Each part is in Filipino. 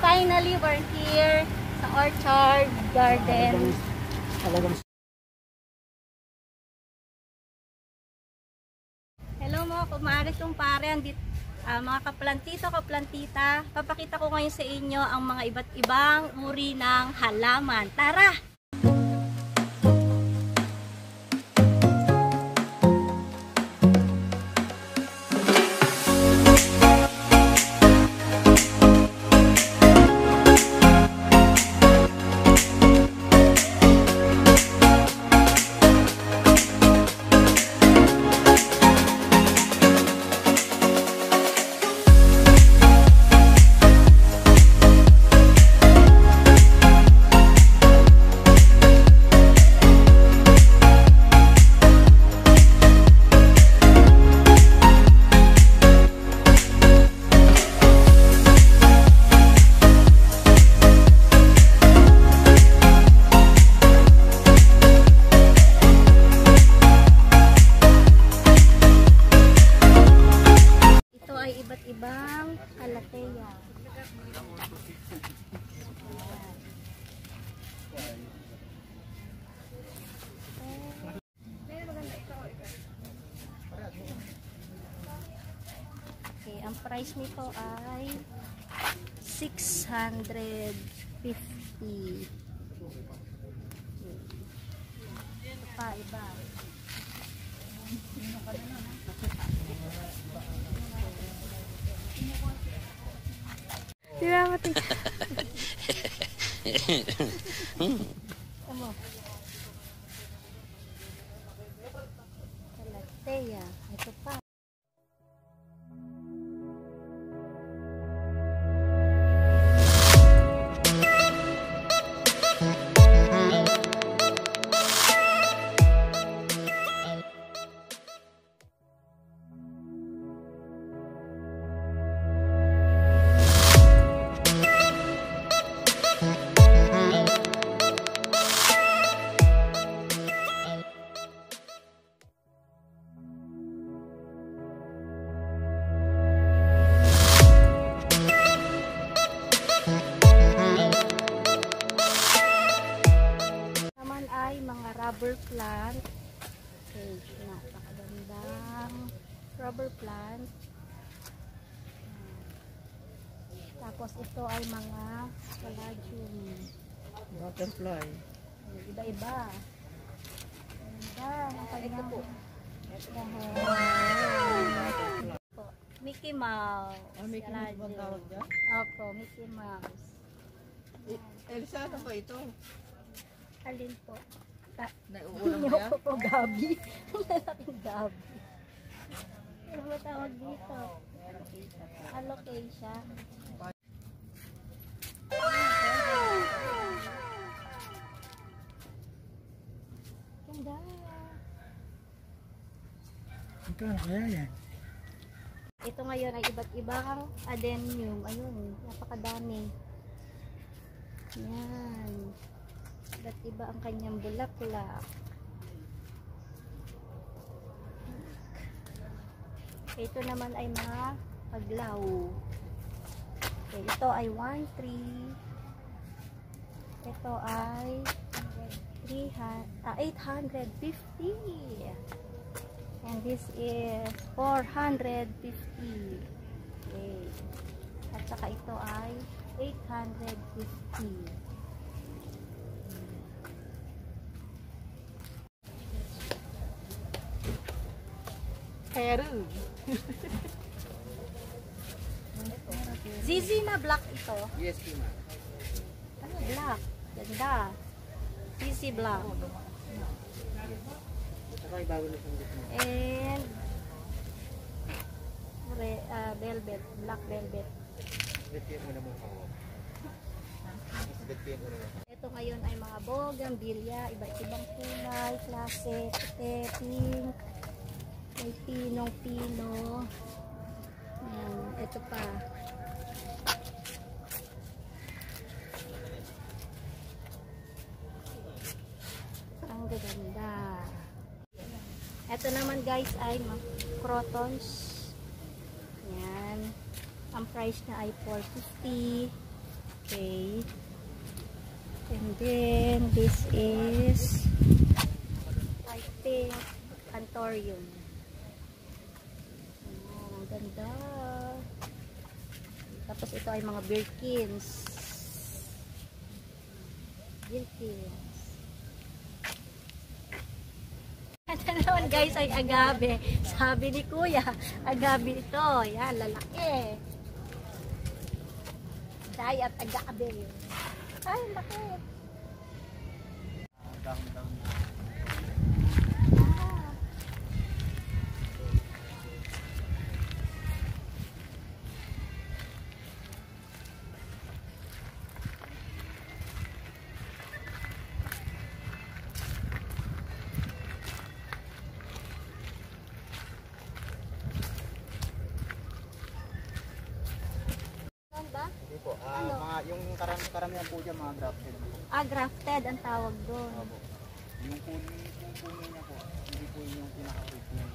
Finally, we're here sa Orchard Garden. Hello mga kumare, kumpare, mga kaplantito, kaplantita. Papakita ko ngayon sa inyo ang mga iba't ibang uri ng halaman. Tara! Iba't ibang kalateya. Okay, ang price nito ay 650. Ito pa iba. Tira mo ito. Okay, ito pa. Mga rubber plant. Okay, napakagandang rubber plant. Tapos ito ay mga caladium. Butterfly. Iba-iba. Ganda. Ito po. Mickey Mouse. Mickey Mouse ba tawag dyan? Opo, Mickey Mouse. Elsa, ano ba ito? Alin po? Nauulang ba yan? Po, Gabi. Lalaking Gabi. Ano ba tawag dito? Alocasia. Ganda. Magkano kaya yan? Ito ngayon ay iba't ibang adenium. Ayun, napakadami. Yan. Iba't iba ang kanyang bulaklak. Ito naman ay mga paglaw. Okay, ito ay 1-3. Ito ay 850. And this is 450. Okay. At saka ito ay 850. Peru. Zizi na black ito. Yes, ma'am. Ano black? Ganda. Zizi black. And velvet. Black velvet. Ito ngayon ay mga bougainvillea. Iba't ibang kulay. Klase. Puti, pink. May pinong-pino. Ito pa. Ang ganda. Ito naman guys ay crotons. Yan. Ang price na ay 450. Okay. And then this is I think Anthurium. Ang ganda. Tapos ito ay mga Birkins. Ito naman guys ay agave. Sabi ni kuya, agave ito. Yan, lalaki. Diet agave. Ay, laki. Yung karamihan po dyan mga grafted. Grafted ang tawag doon. Opo. Yung puno niya po, hindi po yung pinaka-fruit niya.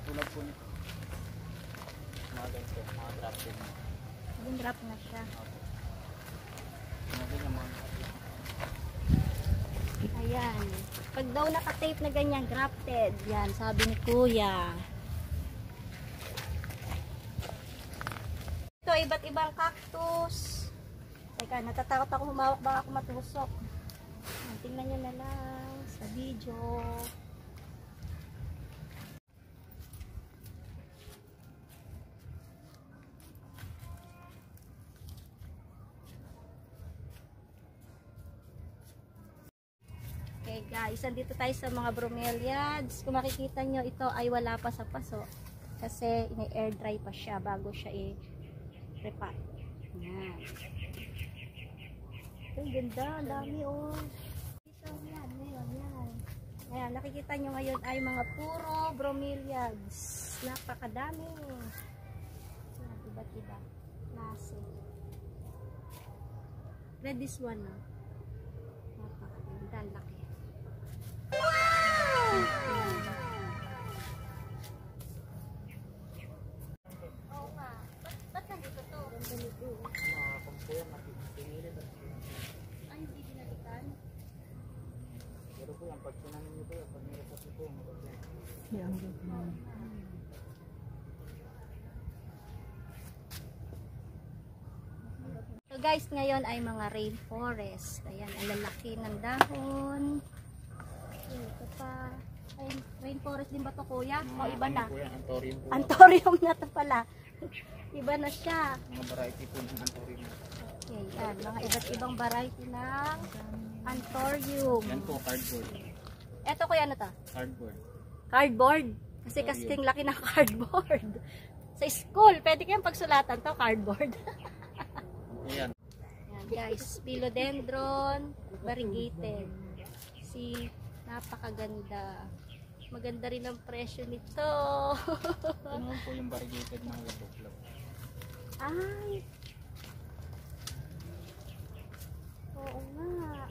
Tulad po nito. Mga ganito, mga grafted. Yung draft na siya. Opo. Mga ganyan mga Ayan. Pag daw naka-tape na ganyan, grafted. Yan, sabi ni kuya. Ito, iba't ibang cactus. Teka, natatakot ako humawak, baka ako matusok. Tingnan nyo na lang sa video. Okay, Okay guys, andito tayo sa mga bromeliads. Kung makikita nyo, ito ay wala pa sa paso. Kasi ini-air dry pa siya bago siya i-repot. Yan. Ang ganda, ang dami oh. Ito, yan, ngayon, yan. Ayan, nakikita nyo ngayon ay mga puro bromeliads. Napakadami. Yan, iba't iba. Klase. Red this one, no? Napakaganda, ang laki. Oo nga. Ba't nandito to? Ay, hindi dinalikan? Pero po yan, pag tinanin nyo po yan, pag nilapot nyo po, magagyan. So guys, ngayon ay mga rainforest. Ayan, ang lalaki ng dahon. Ito pa. Ay, rainforest din ba to kuya? O iba na? Po yan, antorium po. Antorium na to pala. Iba na siya. Mga variety po ng antorium. Okay, yan. Mga iba't ibang variety ng antorium. Yan po, cardboard. Ito kuya, ano to? Cardboard. Cardboard. Kasi kasing laki ng cardboard. Sa school, pwede kayang pagsulatan to, cardboard. Yan. Yan guys, philodendron variegated. See, napakaganda. Maganda rin ang presyo nito. Ito naman po yung variegated ng Webo Club. Ay. Oo nga.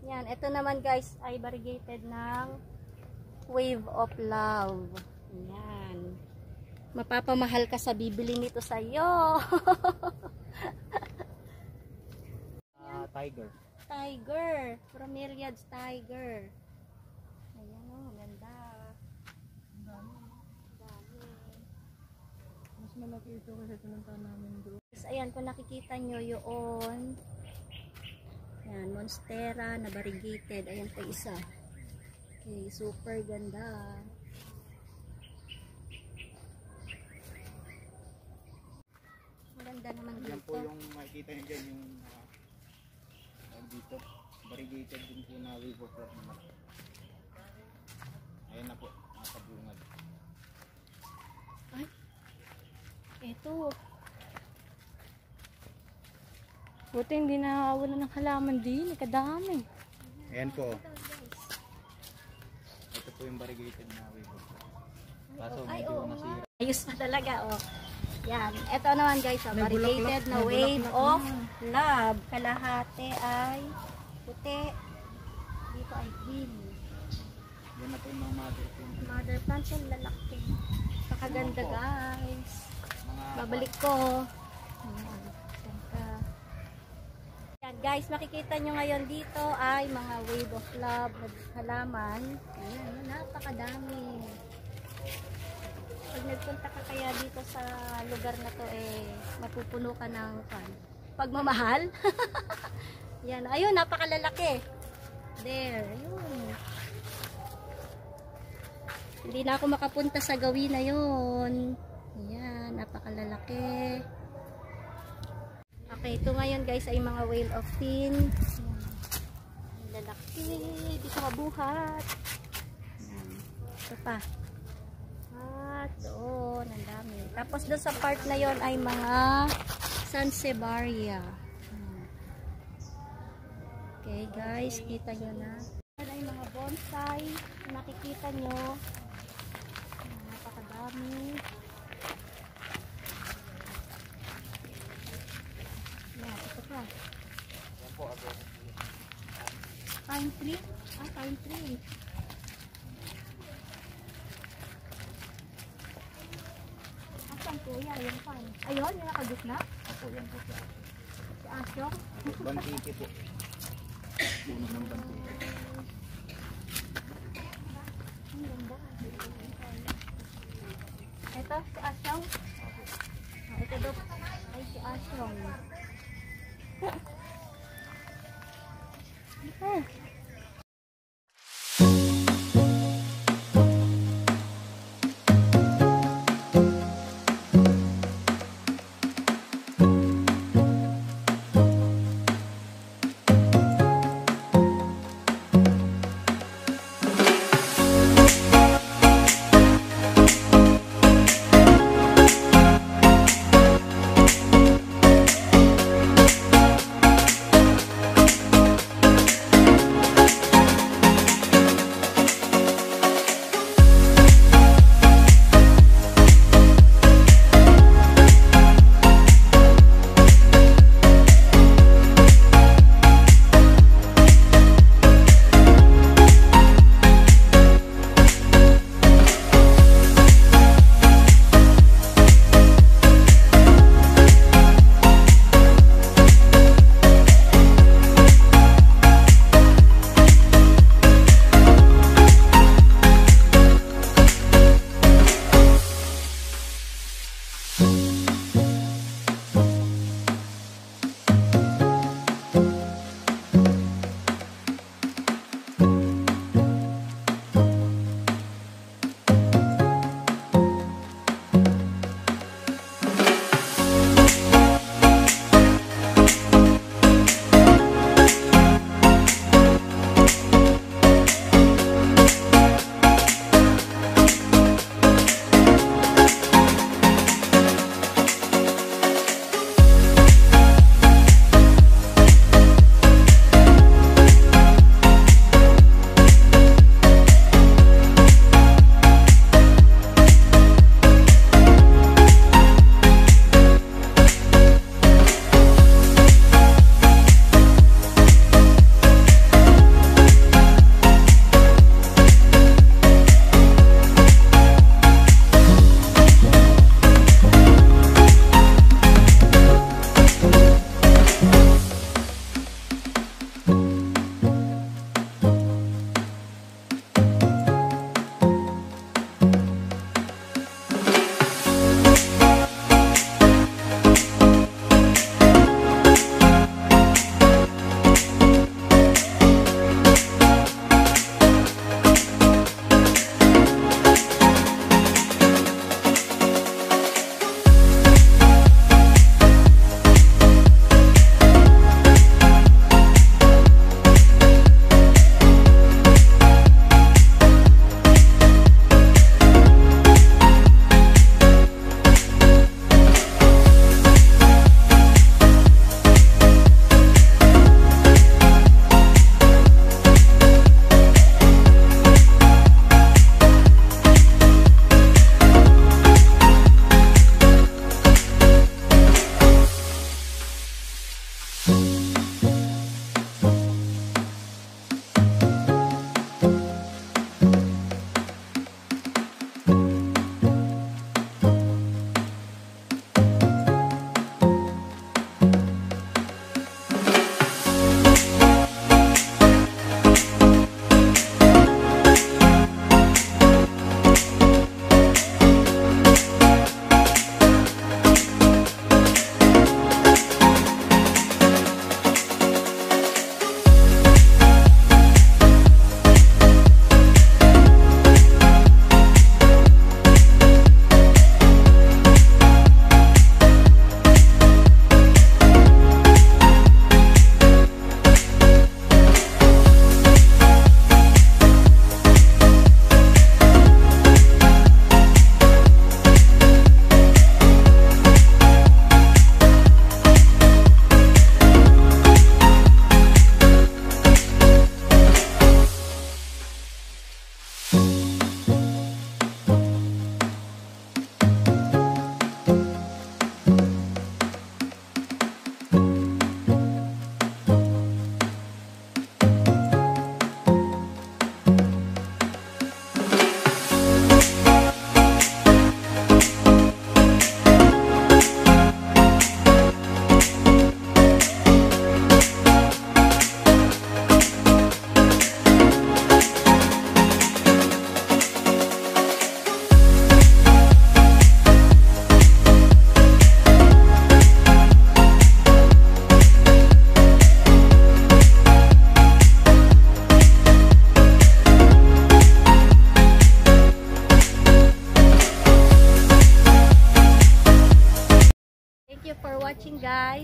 Yan, ito naman guys ay variegated ng Wave of Love. Yan. Mapapamahal ka sa bibili nito sa iyo. Tiger. Tiger. Bromeliads tiger. Ayan o, ganda. Dami. Mas malaki ito kasi pinunta namin doon. Ayan, kung nakikita nyo yun. Ayan, monstera na variegated. Ayan pa isa. Okay, super ganda. Maganda naman Yan po dito. yung makikita nyo dyan yung dito. Variegated din po na Webo Club naman. Ayan na po, nakabungad. Ay, eto. Buti hindi nakawala ng halaman din. Kadami. Ayan po. Ito, guys. Ito po yung variegated na Webo Club. Kaso Ay, medyo oo nga. nasira. Ayos pa talaga, oh. Yan. Ito naman guys, oh, variegated na Wave of Love. Kalahati ay puti. Dito ay green. Yan na po yung mga mother po. Mother plants yung lalaki. Pakaganda Ano po? guys. Mga Babalik ko. Ayan. Ganda. Yan guys, makikita nyo ngayon dito ay mga Wave of Love na halaman. Ayan, napakadami. Pag nagpunta ka kaya dito sa lugar na to, mapupuno ka ng pagmamahal. Yan, ayun, napakalalaki. There, ayun. Hindi na ako makapunta sa gawin na yun. Yan, napakalalaki. Okay, ito ngayon guys ay mga whale of fin. Yan. Lalaki, di ka mabuhat. Yan. Ito pa. At doon, ang dami. Tapos doon sa part na yon ay mga Sansevieria. Okay guys, kita nyo na. Yan ay mga bonsai. Nakikita nyo. Napakadami. Yan, ito pa. Yan po, adobo. Pine tree? Ah, pine tree. Asan kuya? Yung pine. Ayun, yung nakagitna. Ako, yan po siya. Si Asyong. Bantiki po. Puno ng bantiki. Ang ganda. Ito, si Asyong. Ito daw. Ay, si Asyong. Ito.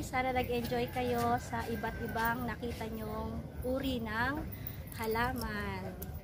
Sana nag-enjoy kayo sa iba't ibang nakita nyong uri ng halaman.